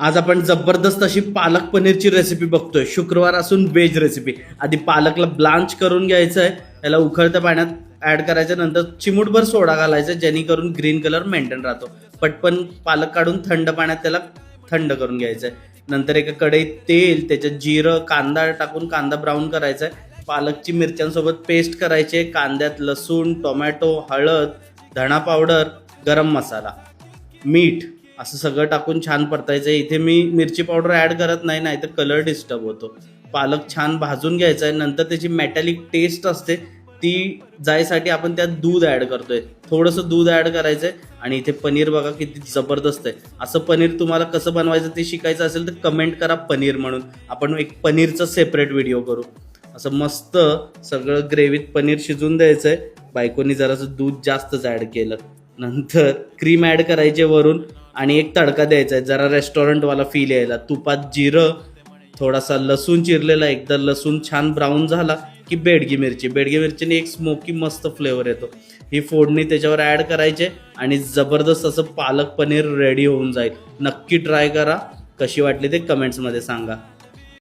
आज आपण जबरदस्त अशी पालक पनीरची रेसिपी बघतोय. शुक्रवार असून व्हेज रेसिपी. आधी पालकला ब्लांच करून घ्यायचं आहे, त्याला उकळत्या पाण्यात ॲड करायचं, नंतर चिमूटभर सोडा घालायचा जेणेकरून ग्रीन कलर मेंटेन राहतो. पटपन पालक काढून थंड पाण्यात त्याला थंड करून घ्यायचं आहे. नंतर एका कढईत तेल, त्याच्यात जिरं, कांदा टाकून कांदा ब्राऊन करायचा आहे. पालकची मिरच्यांसोबत पेस्ट करायची आहे. कांद्यात लसूण, टोमॅटो, हळद, धणा पावडर, गरम मसाला, मीठ असं सगळं टाकून छान परतायचं आहे. इथे मी मिरची पावडर ॲड करत नाही, नाहीतर कलर डिस्टर्ब होतो. पालक छान भाजून घ्यायचा आहे. नंतर त्याची मेटॅलिक टेस्ट असते ती जायसाठी आपण त्यात दूध ॲड करतोय. थोडंसं दूध ॲड करायचं आहे. आणि इथे पनीर बघा किती जबरदस्त आहे. असं पनीर तुम्हाला कसं बनवायचं ते शिकायचं असेल तर कमेंट करा पनीर म्हणून. आपण एक पनीरचा सेपरेट व्हिडिओ करू. असं मस्त सगळं ग्रेव्हीत पनीर शिजून द्यायचं आहे. बायकोनी जरासं दूध जास्तच ॲड केलं. नंतर क्रीम ॲड करायचे वरून आणि एक तडका द्यायचा आहे जरा रेस्टॉरंटवाला फील यायला. तुपात जिरं, थोडासा लसूण चिरलेला, एकदा लसूण छान ब्राऊन झाला की बेडगी मिरचीने एक स्मोकी मस्त फ्लेवर येतो. ही फोडणी त्याच्यावर ॲड करायचे आणि जबरदस्त असं पालक पनीर रेडी होऊन जाईल. नक्की ट्राय करा. कशी वाटली ते कमेंट्समध्ये सांगा.